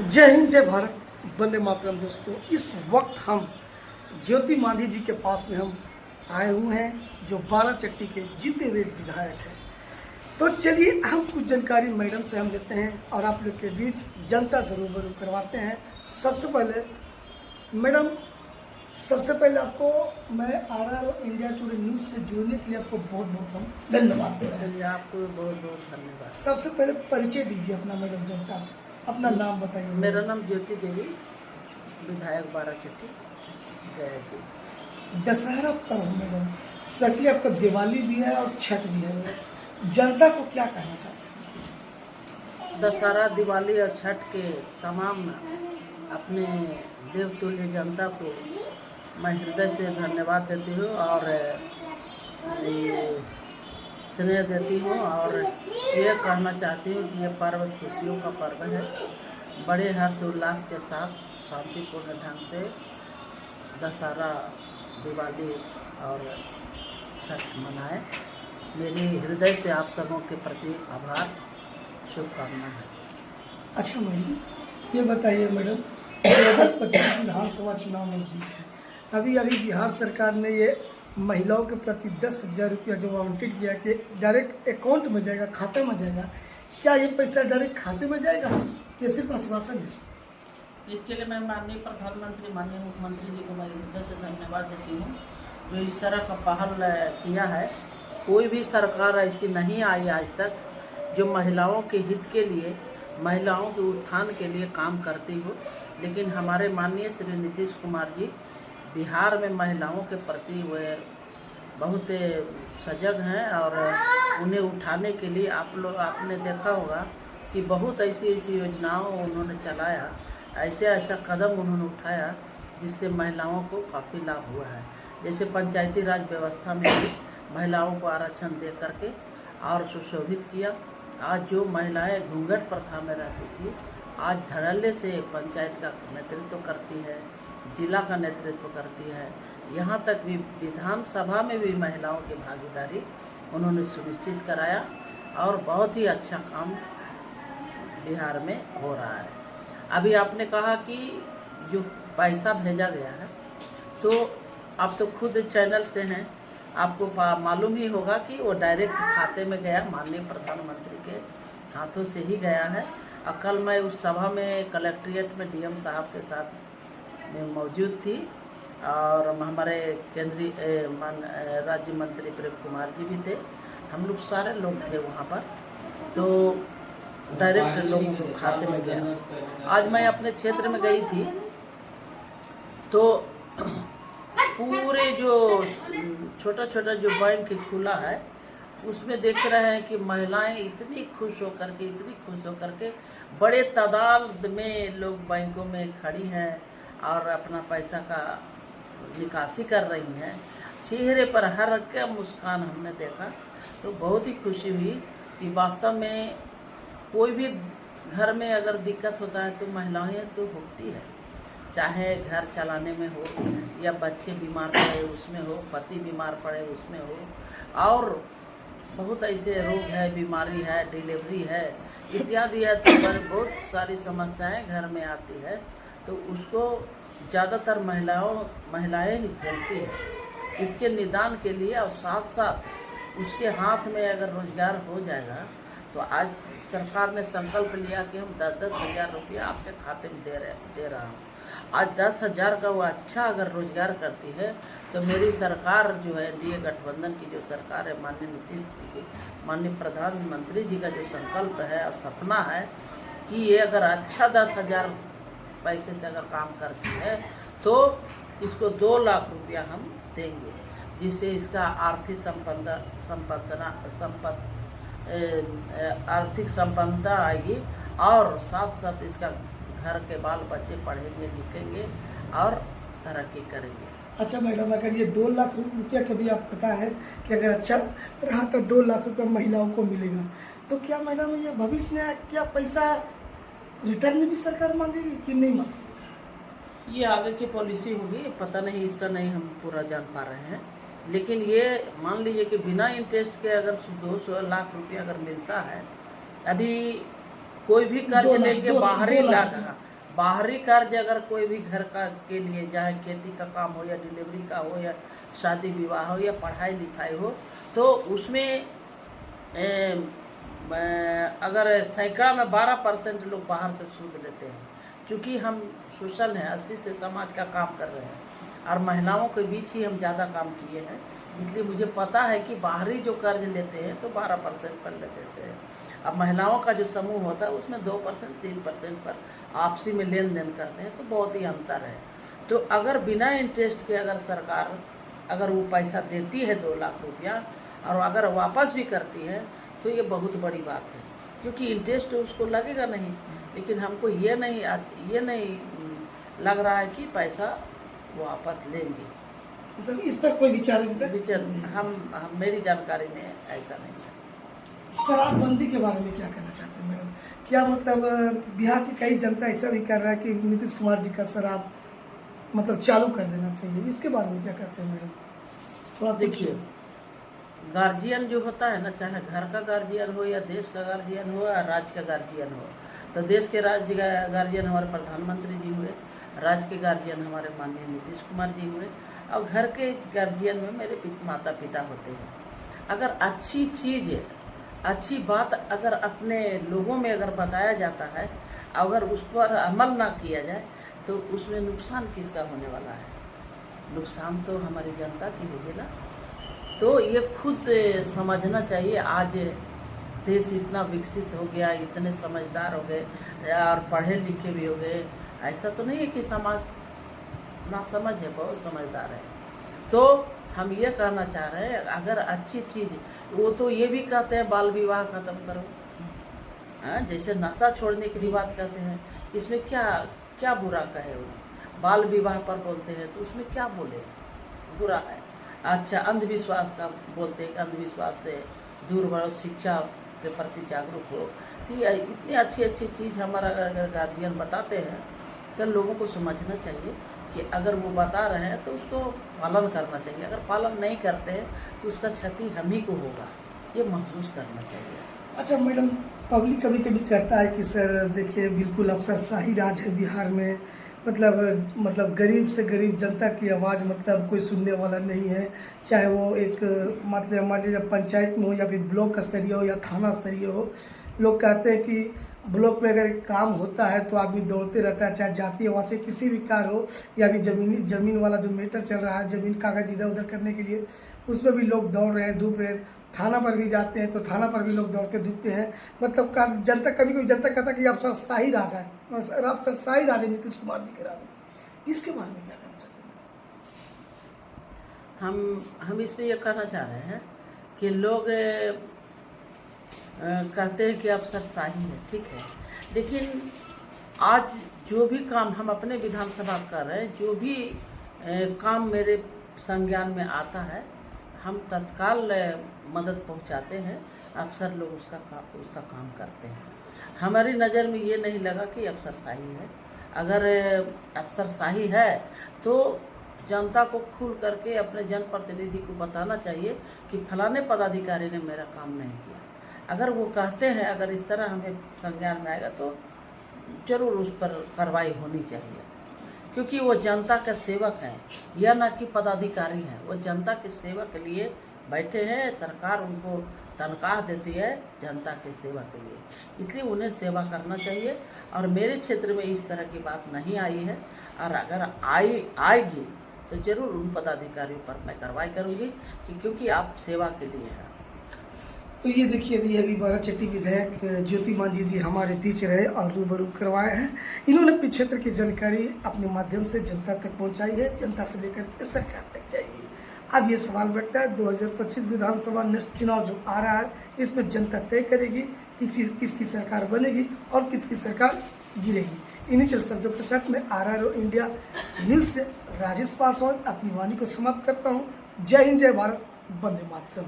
जय हिंद, जय भारत, वंदे मातरम। दोस्तों, इस वक्त हम ज्योति मांझी जी के पास में हम आए हुए हैं, जो बाराचट्टी के जीते हुए विधायक हैं। तो चलिए हम कुछ जानकारी मैडम से हम लेते हैं और आप लोग के बीच जनता से रूबरू करवाते हैं। सबसे पहले मैडम, सबसे पहले आपको मैं RR इंडिया टुडे न्यूज़ से जुड़ने के लिए आपको बहुत बहुत हम धन्यवाद दे रहे हैं। आपको बहुत बहुत धन्यवाद। सबसे पहले परिचय दीजिए अपना मैडम, जनता अपना नाम बताइए। मेरा नाम ज्योति देवी, विधायक बाराचट्टी गया जी। दशहरा पर्व मैडम, सर्दी आपका दिवाली भी है और छठ भी है, जनता को क्या कहना चाहते हैं? दशहरा, दिवाली और छठ के तमाम अपने देवतुल्य जनता को मैं हृदय से धन्यवाद देती हूँ और स्नेह देती हूँ और ये कहना चाहती हूँ कि ये पर्व खुशियों का पर्व है। बड़े हर्ष उल्लास के साथ शांतिपूर्ण ढंग से दशहरा, दिवाली और छठ मनाएं। मेरी हृदय से आप सबों के प्रति आभार, शुभकामना है। अच्छा मैडम, ये बताइए मैडम, 2025 विधानसभा चुनाव नज़दीक है। अभी बिहार सरकार ने ये महिलाओं के प्रति 10,000 रुपया जो आवंटित किया कि डायरेक्ट अकाउंट में जाएगा, खाते में जाएगा। क्या ये पैसा डायरेक्ट खाते में जाएगा, ये सिर्फ आश्वासन है? इसके लिए मैं माननीय प्रधानमंत्री, माननीय मुख्यमंत्री जी को मैं हृदय से धन्यवाद देती हूँ जो इस तरह का पहल किया है। कोई भी सरकार ऐसी नहीं आई आज तक जो महिलाओं के हित के लिए, महिलाओं के उत्थान के लिए काम करती हो। लेकिन हमारे माननीय श्री नीतीश कुमार जी बिहार में महिलाओं के प्रति वे बहुत सजग हैं और उन्हें उठाने के लिए आपने देखा होगा कि बहुत ऐसी योजनाओं उन्होंने चलाया, ऐसा कदम उन्होंने उठाया जिससे महिलाओं को काफ़ी लाभ हुआ है। जैसे पंचायती राज व्यवस्था में भी महिलाओं को आरक्षण दे करके और सुशोभित किया। आज जो महिलाएं घूंघट प्रथा में रहती थी, आज धड़ल्ले से पंचायत का नेतृत्व करती है, जिला का नेतृत्व करती है। यहाँ तक भी विधानसभा में भी महिलाओं की भागीदारी उन्होंने सुनिश्चित कराया और बहुत ही अच्छा काम बिहार में हो रहा है। अभी आपने कहा कि जो पैसा भेजा गया है, तो आप तो खुद चैनल से हैं, आपको मालूम ही होगा कि वो डायरेक्ट खाते में गया, माननीय प्रधानमंत्री के हाथों से ही गया है। और कल मैं उस सभा में कलेक्ट्रेट में DM साहब के साथ में मौजूद थी और हमारे केंद्रीय राज्य मंत्री प्रेम कुमार जी भी थे। हम लोग सारे लोग थे वहाँ पर, तो डायरेक्ट लोगों को खाते में गया। आज मैं अपने क्षेत्र में गई थी तो पूरे जो छोटा छोटा जो बैंक खुला है उसमें देख रहे हैं कि महिलाएं इतनी खुश होकर के बड़े तादाद में लोग बैंकों में खड़ी हैं और अपना पैसा का निकासी कर रही हैं। चेहरे पर हर का मुस्कान हमने देखा तो बहुत ही खुशी हुई कि वास्तव में कोई भी घर में अगर दिक्कत होता है तो महिलाएं तो भुगती है, चाहे घर चलाने में हो या बच्चे बीमार पड़े उसमें हो, पति बीमार पड़े उसमें हो, और बहुत ऐसे रोग है, बीमारी है, डिलीवरी है इत्यादि पर बहुत सारी समस्याएं घर में आती है। तो उसको ज़्यादातर महिलाएं ही झेलती हैं। इसके निदान के लिए और साथ साथ उसके हाथ में अगर रोजगार हो जाएगा तो आज सरकार ने संकल्प लिया कि हम 10-10 हज़ार रुपया आपके खाते में दे रहा हूँ। आज 10,000 का वो अच्छा अगर रोजगार करती है तो मेरी सरकार जो है NDA गठबंधन की जो सरकार है, माननीय नीतीश जी की, माननीय प्रधानमंत्री जी का जो संकल्प है और सपना है कि ये अगर अच्छा 10,000 पैसे से अगर काम करती है तो इसको 2 लाख रुपया हम देंगे, जिससे इसका आर्थिक संपन्नता आएगी और साथ साथ इसका घर के बाल बच्चे पढ़ेंगे लिखेंगे और तरक्की करेंगे। अच्छा मैडम, अगर ये 2 लाख रुपया कभी आप पता है कि अगर अच्छा रहा तो 2 लाख रुपया महिलाओं को मिलेगा, तो क्या मैडम ये भविष्य में क्या पैसा रिटर्न में भी सरकार मांगेगी कि नहीं मांगेगी? ये आगे की पॉलिसी होगी, पता नहीं, इसका नहीं हम पूरा जान पा रहे हैं। लेकिन ये मान लीजिए कि बिना इंटरेस्ट के अगर 200 लाख रुपया अगर मिलता है, अभी कोई भी कर्ज लेके बाहरी बाहरी कार्य अगर कोई भी घर का के लिए, चाहे खेती का काम हो या डिलीवरी का हो या शादी विवाह हो या पढ़ाई लिखाई हो, तो उसमें अगर सैकड़ा में 12% लोग बाहर से सूद लेते हैं। क्योंकि हम सोशल हैं, 80 से समाज का काम कर रहे हैं और महिलाओं के बीच ही हम ज़्यादा काम किए हैं, इसलिए मुझे पता है कि बाहरी जो कर्ज लेते हैं तो 12% पर ले देते हैं। अब महिलाओं का जो समूह होता है उसमें 2% 3% पर आपसी में लेन देन करते हैं, तो बहुत ही अंतर है। तो अगर बिना इंटरेस्ट के अगर सरकार अगर वो पैसा देती है 2 लाख रुपया और अगर वापस भी करती है तो ये बहुत बड़ी बात है, क्योंकि इंटरेस्ट उसको लगेगा नहीं। लेकिन हमको ये नहीं लग रहा है कि पैसा वापस लेंगे। मतलब इस पर कोई विचार अभी तक हम मेरी जानकारी में ऐसा नहीं है। शराबबंदी के बारे में क्या कहना चाहते हैं मैडम? क्या मतलब बिहार की कई जनता ऐसा भी कर रहा है कि नीतीश कुमार जी का शराब मतलब चालू कर देना चाहिए, इसके बारे में क्या कहते हैं मैडम? थोड़ा देखिए, गार्जियन जो होता है ना, चाहे घर का गार्जियन हो या देश का गार्जियन हो या राज्य का गार्जियन हो, तो देश के राज्य गार्जियन हमारे प्रधानमंत्री जी हुए, राज्य के गार्जियन हमारे माननीय नीतीश कुमार जी हुए, और घर के गार्जियन में मेरे माता पिता होते हैं। अगर अच्छी चीज़, अच्छी बात अगर अपने लोगों में अगर बताया जाता है, अगर उस पर अमल ना किया जाए तो उसमें नुकसान किसका होने वाला है? नुकसान तो हमारी जनता की होगी ना। तो ये खुद समझना चाहिए। आज देश इतना विकसित हो गया, इतने समझदार हो गए और पढ़े लिखे भी हो गए। ऐसा तो नहीं है कि समाज ना समझ है, बहुत समझदार है। तो हम ये कहना चाह रहे हैं, अगर अच्छी चीज़, वो तो ये भी कहते हैं बाल विवाह खत्म करो, हाँ, जैसे नशा छोड़ने की बात कहते हैं, इसमें क्या बुरा कहे? वो बाल विवाह पर बोलते हैं तो उसमें क्या बोले बुरा है? अच्छा, अंधविश्वास का बोलते हैं, अंधविश्वास से दूर बढ़ो, शिक्षा के प्रति जागरूक हो। तो ये इतनी अच्छी चीज़ हमारा अगर गार्जियन बताते हैं तो लोगों को समझना चाहिए कि अगर वो बता रहे हैं तो उसको पालन करना चाहिए। अगर पालन नहीं करते हैं तो उसका क्षति हम ही को होगा, ये महसूस करना चाहिए। अच्छा मैडम, पब्लिक कभी कभी कहता है कि सर देखिए बिल्कुल अफसरशाही राज है बिहार में, मतलब गरीब से गरीब जनता की आवाज़ मतलब कोई सुनने वाला नहीं है, चाहे वो एक मतलब मान लीजिए पंचायत में हो या फिर ब्लॉक स्तरीय हो या थाना स्तरीय हो। लोग कहते हैं कि ब्लॉक में अगर एक काम होता है तो आदमी दौड़ते रहता है, चाहे जाति आवासीय किसी भी कार्य हो या भी ज़मीन वाला जो मैटर चल रहा है, ज़मीन कागज इधर उधर करने के लिए, उसमें भी लोग दौड़ रहे हैं, धूप रहे हैं। थाना पर भी जाते हैं तो थाना पर भी लोग दौड़ते धूपते हैं। मतलब जनता कभी जनता कहता है कि अफसरशाही राज है, अफसरशाही राज है नीतीश कुमार जी के राज में। इसके बारे में क्या कहना चाहते हैं? हम इसमें ये कहना चाह रहे हैं कि लोग कहते हैं कि अफसरशाही है, ठीक है, लेकिन आज जो भी काम हम अपने विधानसभा कर रहे हैं, जो भी काम मेरे संज्ञान में आता है, हम तत्काल मदद पहुंचाते हैं। अफसर लोग उसका काम करते हैं। हमारी नज़र में ये नहीं लगा कि अफसरशाही है। अगर अफसरशाही है तो जनता को खुल करके अपने जनप्रतिनिधि को बताना चाहिए कि फलाने पदाधिकारी ने मेरा काम नहीं किया। अगर वो कहते हैं, अगर इस तरह हमें संज्ञान में आएगा तो जरूर उस पर कार्रवाई होनी चाहिए, क्योंकि वो जनता के सेवक हैं, यह ना कि पदाधिकारी हैं। वो जनता के सेवा के लिए बैठे हैं, सरकार उनको तनख्वाह देती है जनता के सेवा के लिए, इसलिए उन्हें सेवा करना चाहिए। और मेरे क्षेत्र में इस तरह की बात नहीं आई है, और अगर आएगी तो ज़रूर उन पदाधिकारियों पर मैं कार्रवाई करूँगी कि क्योंकि आप सेवा के लिए हैं। तो ये देखिए अभी बाराचट्टी विधायक ज्योति मांझी जी हमारे बीच रहे और रूबरू करवाए हैं। इन्होंने अपने क्षेत्र की जानकारी अपने माध्यम से जनता तक पहुंचाई है, जनता से लेकर के सरकार तक जाएगी। अब ये सवाल बैठता है 2025 विधानसभा नेक्स्ट चुनाव जो आ रहा है, इसमें जनता तय करेगी कि किसकी सरकार बनेगी और किसकी सरकार गिरेगी। इन्हीं चल शब्दों के साथ मैं RRO इंडिया न्यूज़ से राजेश पासवान अपनी वाणी को समाप्त करता हूँ। जय हिंद, जय भारत, वंदे मातरम।